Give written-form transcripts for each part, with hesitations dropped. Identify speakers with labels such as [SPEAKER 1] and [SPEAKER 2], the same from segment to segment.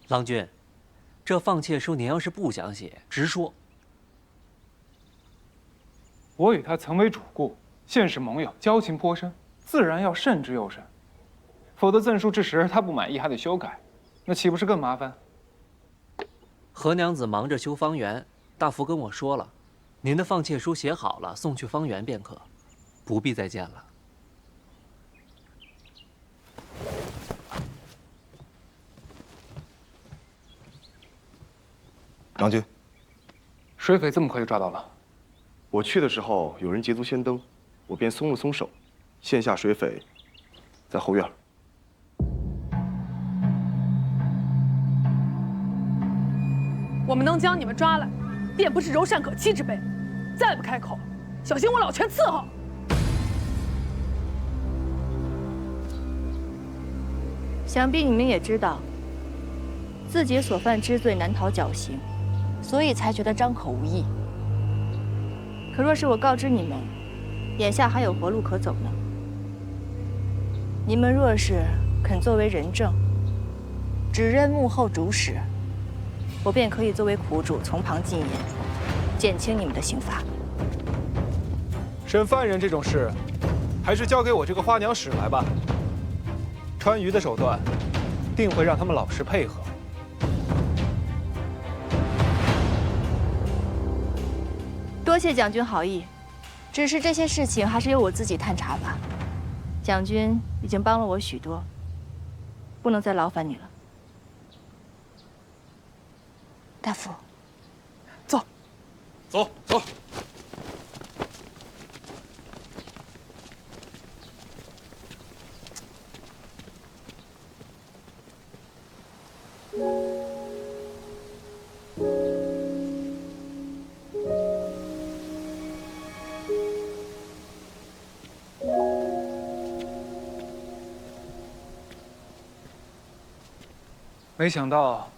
[SPEAKER 1] 郎君，这放弃书您要是不想写，直说。
[SPEAKER 2] 我与他曾为主顾，现是盟友，交情颇深，自然要慎之又慎。否则赠书之时他不满意还得修改，那岂不是更麻烦？
[SPEAKER 1] 何娘子忙着修方圆，大福跟我说了，您的放弃书写好了，送去方圆便可，不必再见了。
[SPEAKER 3] 郎君，
[SPEAKER 2] 水匪这么快就抓到了？
[SPEAKER 3] 我去的时候有人捷足先登，我便松了松手，现下水匪在后院。
[SPEAKER 4] 我们能将你们抓来，便不是柔善可欺之辈。再不开口，小心我老拳伺候。
[SPEAKER 5] 想必你们也知道，自己所犯之罪难逃绞刑，所以才觉得张口无益。可若是我告知你们，眼下还有活路可走呢？你们若是肯作为人证，指认幕后主使，我便可以作为苦主从旁进言，减轻你们的刑罚。
[SPEAKER 6] 审犯人这种事，还是交给我这个花娘使来吧。川渝的手段，定会让他们老实配合。
[SPEAKER 5] 多谢将军好意，只是这些事情还是由我自己探查吧。将军已经帮了我许多，不能再劳烦你了。大夫，
[SPEAKER 4] 走，
[SPEAKER 6] 走走。
[SPEAKER 2] 没想到，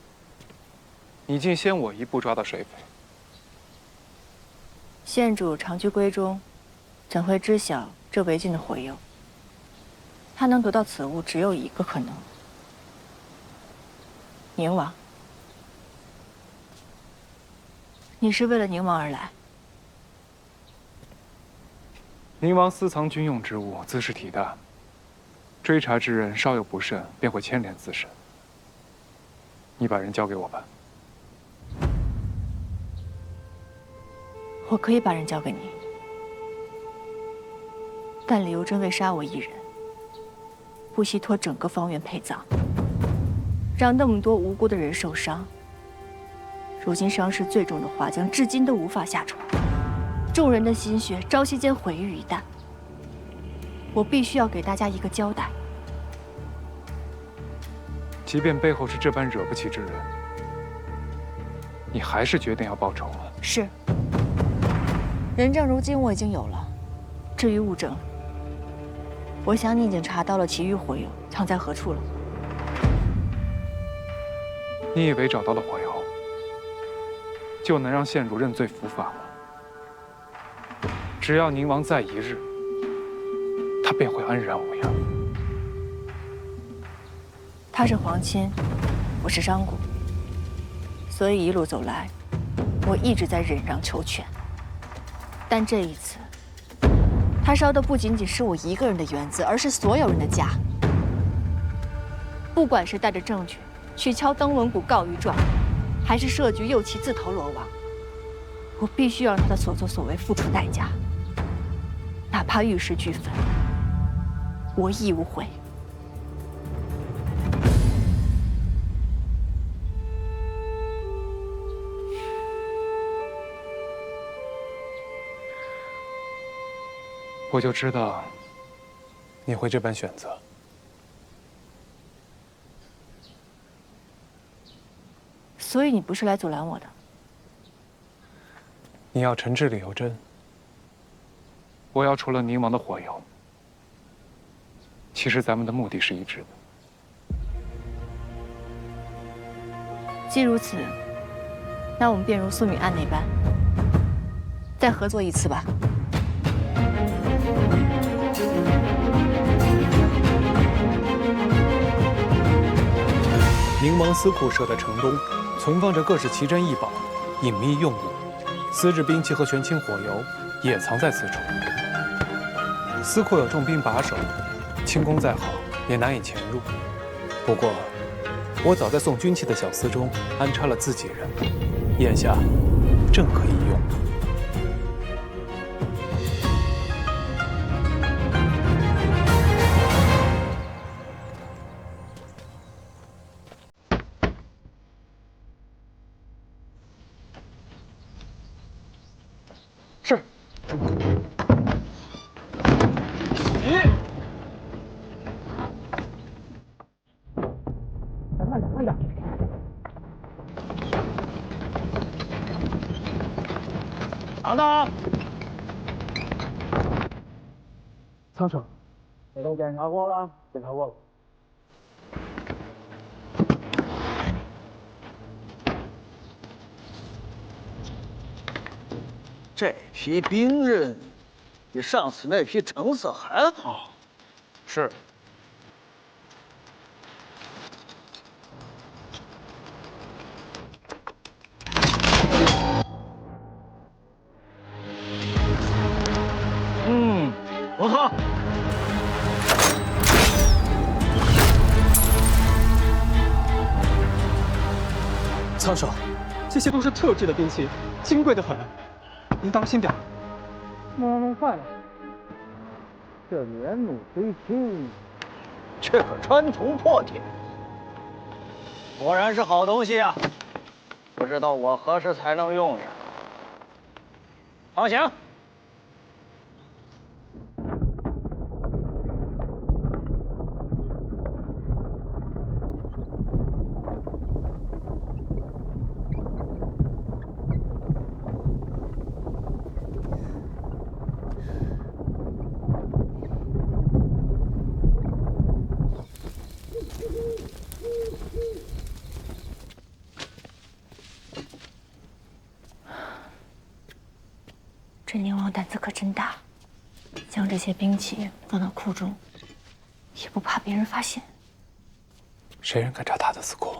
[SPEAKER 2] 你竟先我一步抓到水匪。
[SPEAKER 5] 县主长居闺中，怎会知晓这违禁的火油？他能得到此物，只有一个可能：宁王。你是为了宁王而来？
[SPEAKER 2] 宁王私藏军用之物，自是体大，追查之人稍有不慎，便会牵连自身。你把人交给我吧。
[SPEAKER 5] 我可以把人交给你，但李由真为杀我一人，不惜拖整个方圆陪葬，让那么多无辜的人受伤。如今伤势最重的华将至今都无法下床，众人的心血朝夕间毁于一旦。我必须要给大家一个交代。
[SPEAKER 2] 即便背后是这般惹不起之人，你还是决定要报仇吗？
[SPEAKER 5] 是。人证如今我已经有了，至于物证，我想你已经查到了其余火油藏在何处了。
[SPEAKER 2] 你以为找到了火油，就能让县主认罪伏法吗？只要宁王在一日，他便会安然无恙。
[SPEAKER 5] 他是皇亲，我是张姑，所以一路走来，我一直在忍让求全。但这一次，他烧的不仅仅是我一个人的园子，而是所有人的家。不管是带着证据去敲登闻谷告御状，还是设局诱其自投罗网，我必须要让他的所作所为付出代价，哪怕玉石俱焚，我亦无悔。
[SPEAKER 2] 我就知道你会这般选择。
[SPEAKER 5] 所以你不是来阻拦我的？
[SPEAKER 2] 你要惩治李由真，我要除了宁王的火油。其实咱们的目的是一致的。
[SPEAKER 5] 既如此，那我们便如苏敏案那般，再合作一次吧。
[SPEAKER 6] 宁王司库设在城东，存放着各式奇珍异宝、隐秘用物，丝质兵器和玄青火油也藏在此处。司库有重兵把守，轻功再好也难以潜入。不过，我早在送军器的小司中安插了自己人，眼下正可以用。
[SPEAKER 7] 是。慢点。等等。
[SPEAKER 6] 仓守，
[SPEAKER 7] 你都检查过了？检查过了。
[SPEAKER 8] 这批兵刃比上次那批成色还好。
[SPEAKER 6] 是。
[SPEAKER 8] 不错。
[SPEAKER 6] 仓守，这些都是特制的兵器，金贵的很，您当心点。
[SPEAKER 8] 弄坏了。这年弩虽轻，却可穿铜破铁，果然是好东西啊！不知道我何时才能用上。放行。
[SPEAKER 5] 这宁王胆子可真大，将这些兵器放到库中，也不怕别人发现。
[SPEAKER 6] 谁人敢查他的司库，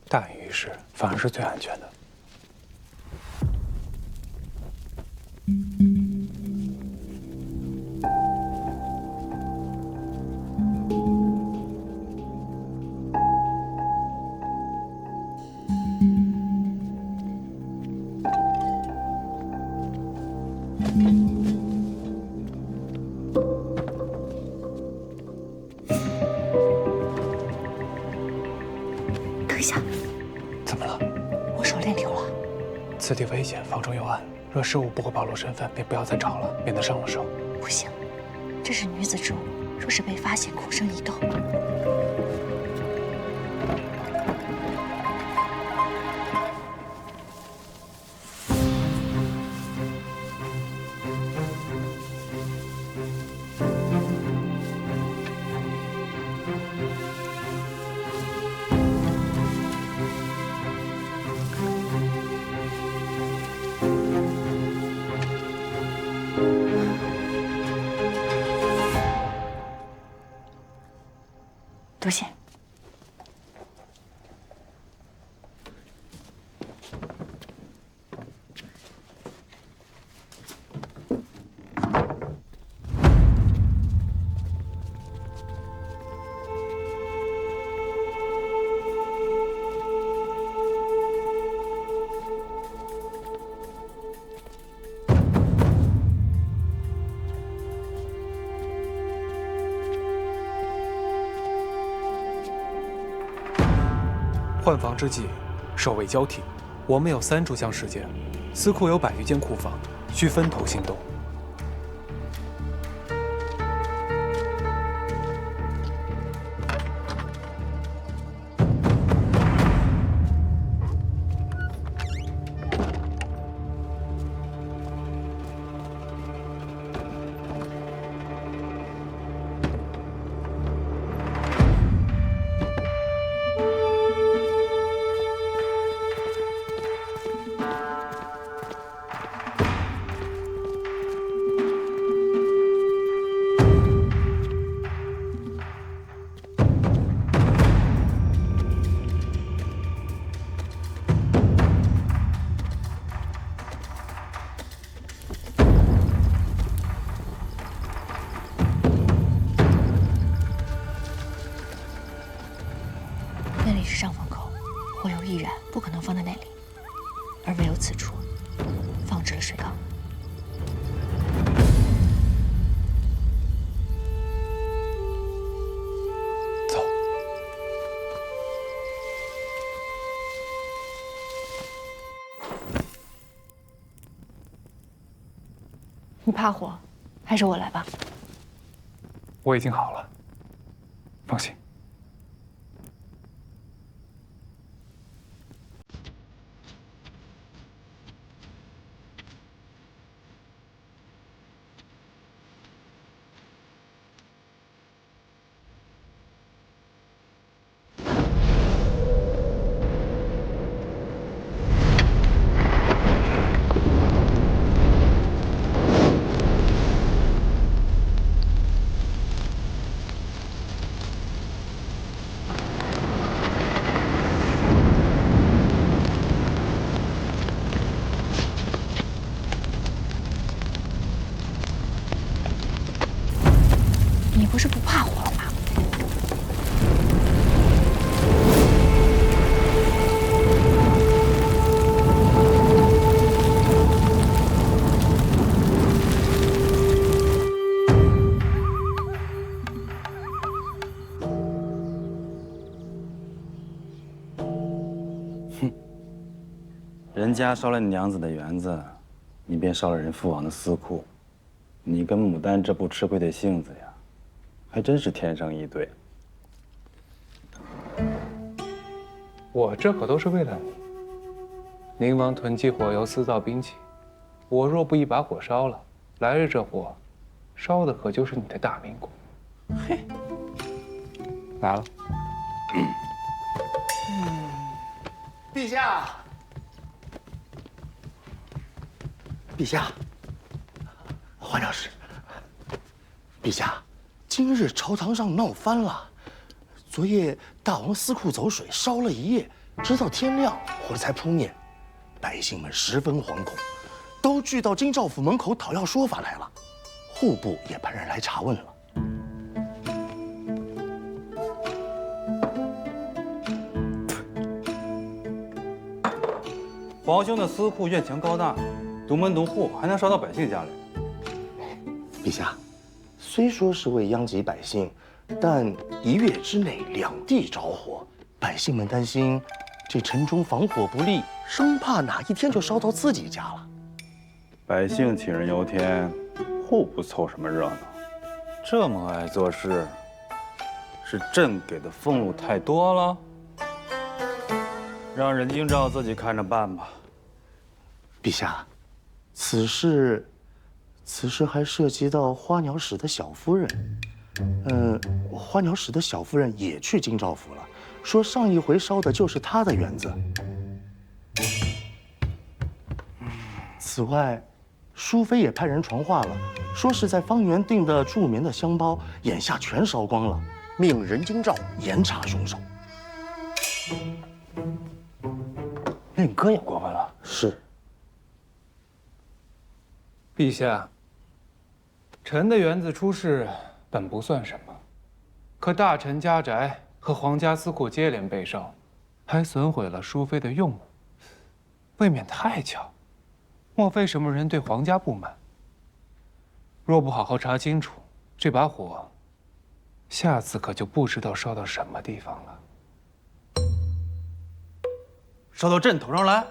[SPEAKER 6] 大隐于市，反而是最安全的。
[SPEAKER 5] 等一下，
[SPEAKER 6] 怎么了？
[SPEAKER 5] 我手链丢了。
[SPEAKER 6] 此地危险，房中有暗，若失误不会暴露身份，便不要再找了，免得伤了手。
[SPEAKER 5] 不行，这是女子之物，若是被发现，恐生疑窦。多谢。
[SPEAKER 6] 换防之际，守卫交替。我们有3炷香时间，司库有100余间库房，需分头行动。
[SPEAKER 5] 易燃，不可能放在那里，而唯有此处放置了水缸。
[SPEAKER 6] 走。
[SPEAKER 5] 你怕火，还是我来吧？
[SPEAKER 6] 我已经好了，放心。
[SPEAKER 5] 你不是不怕火了吗？
[SPEAKER 9] 人家烧了你娘子的园子，你便烧了人父王的私库，你跟牡丹这不吃亏的性子呀，还真是天生一对。
[SPEAKER 6] 我这可都是为了你。宁王囤积火油，私造兵器，我若不一把火烧了，来日这火烧的可就是你的大明国。嘿，来了。
[SPEAKER 8] 陛下，陛下，花鸟使，陛下，今日朝堂上闹翻了。昨夜大王私库走水，烧了一夜，直到天亮，火才扑灭。百姓们十分惶恐，都聚到京兆府门口讨要说法来了。户部也派人来查问了。
[SPEAKER 9] 皇兄的私库院墙高大，独门独户，还能烧到百姓家里。
[SPEAKER 8] 陛下，虽说是为殃及百姓，但一月之内两地着火，百姓们担心这城中防火不力，生怕哪一天就烧到自己家了。
[SPEAKER 9] 百姓杞人忧天，户部凑什么热闹？这么爱做事，是朕给的俸禄太多了？让任京兆自己看着办吧。
[SPEAKER 8] 陛下，此事还涉及到花鸟使的小夫人。花鸟使的小夫人也去京兆府了，说上一回烧的就是她的园子。此外，淑妃也派人传话了，说是在方圆订的助眠的香包，眼下全烧光了，命任京兆严查凶手。
[SPEAKER 6] 令哥也过问了。
[SPEAKER 8] 是。
[SPEAKER 6] 陛下，臣的园子出事本不算什么，可大臣家宅和皇家私库接连被烧，还损毁了淑妃的用物，未免太巧。莫非什么人对皇家不满？若不好好查清楚，这把火，下次可就不知道烧到什么地方了。
[SPEAKER 9] 烧到朕头上来？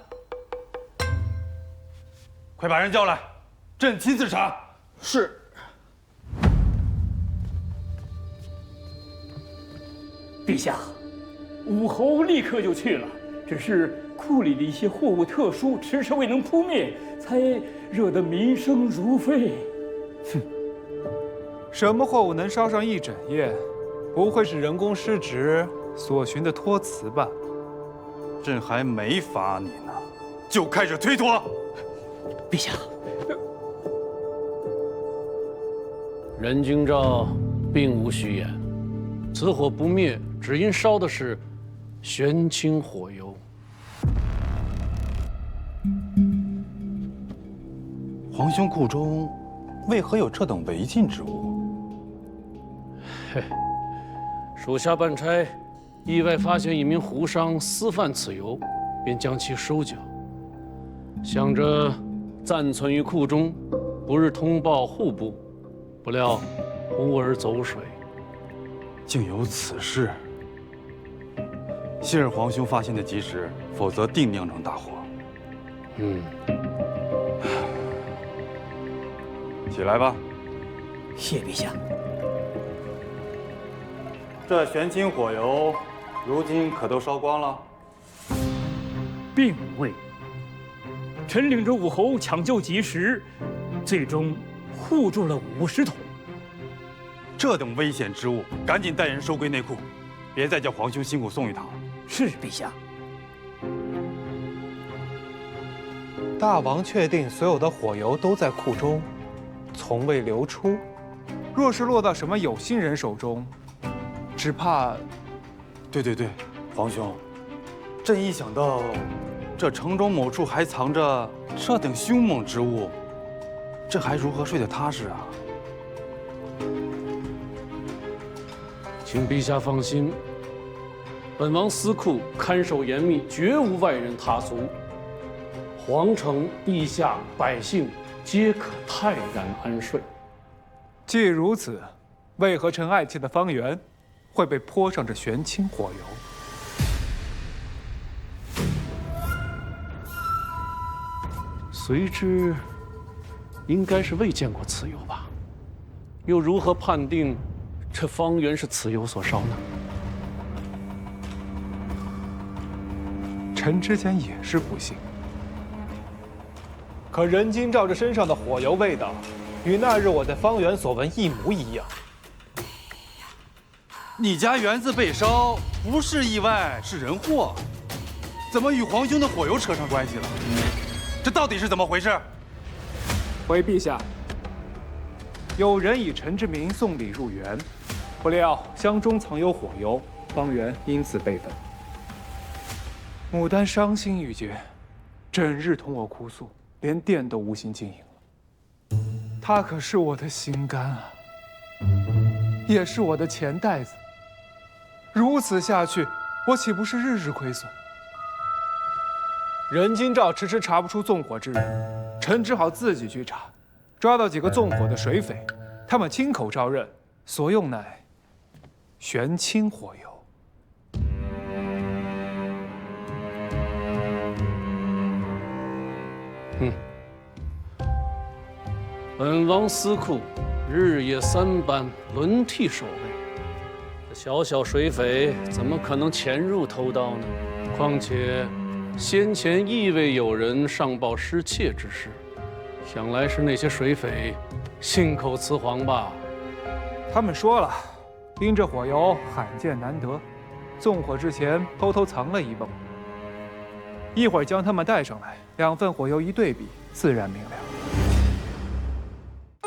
[SPEAKER 9] 快把人叫来，朕亲自查。
[SPEAKER 8] 是。
[SPEAKER 10] 陛下，武侯立刻就去了，只是库里的一些货物特殊，迟迟未能扑灭，才惹得民生如沸。
[SPEAKER 6] 哼，什么货物能烧上一整夜？不会是人工失职所寻的托辞吧？
[SPEAKER 9] 朕还没罚你呢，就开始推脱。
[SPEAKER 10] 陛下，
[SPEAKER 11] 任京兆并无虚言，此火不灭，只因烧的是玄清火油。
[SPEAKER 9] 皇兄库中为何有这等违禁之物？
[SPEAKER 11] 嘿，属下办差意外发现一名胡商私贩此油，便将其收缴，想着暂存于库中，不日通报户部，不料忽而走水。
[SPEAKER 9] 竟有此事！幸而皇兄发现的及时，否则定酿成大祸。起来吧。
[SPEAKER 10] 谢陛下。
[SPEAKER 9] 这玄清火油，如今可都烧光了？
[SPEAKER 10] 并未。臣领着武侯抢救及时，最终护住了50桶。
[SPEAKER 9] 这等危险之物，赶紧带人收归内库，别再叫皇兄辛苦送一趟。
[SPEAKER 10] 是陛下。
[SPEAKER 6] 大王确定所有的火油都在库中，从未流出。若是落到什么有心人手中，只怕……
[SPEAKER 9] 对，皇兄，朕一想到这城中某处还藏着这等凶猛之物，朕还如何睡得踏实啊？
[SPEAKER 11] 请陛下放心，本王司库看守严密，绝无外人踏足。皇城、陛下、百姓皆可泰然安睡。
[SPEAKER 6] 既如此，为何臣爱妾的方圆会被泼上这玄清火油？
[SPEAKER 11] 随之，应该是未见过此油吧？又如何判定这方圆是此油所烧呢？
[SPEAKER 6] 臣之前也是不信，可任京照这身上的火油味道，与那日我在方圆所闻一模一样。
[SPEAKER 9] 你家园子被烧，不是意外，是人祸，怎么与皇兄的火油扯上关系了？这到底是怎么回事？
[SPEAKER 6] 回陛下，有人以臣之名送礼入园，不料箱中藏有火油，方圆因此被焚。牡丹伤心欲绝，整日同我哭诉，连店都无心经营了。他可是我的心肝啊，也是我的钱袋子。如此下去，我岂不是日日亏损？任京照迟迟查不出纵火之人，臣只好自己去查，抓到几个纵火的水匪，他们亲口招认，所用乃玄清火油。
[SPEAKER 11] 本王司库日夜3班轮替守卫，这小小水匪怎么可能潜入偷盗呢？况且先前亦未有人上报失窃之事，想来是那些水匪信口雌黄吧？
[SPEAKER 6] 他们说了，因这火油罕见难得，纵火之前偷偷藏了一泵，一会儿将他们带上来，2份火油一对比，自然明了。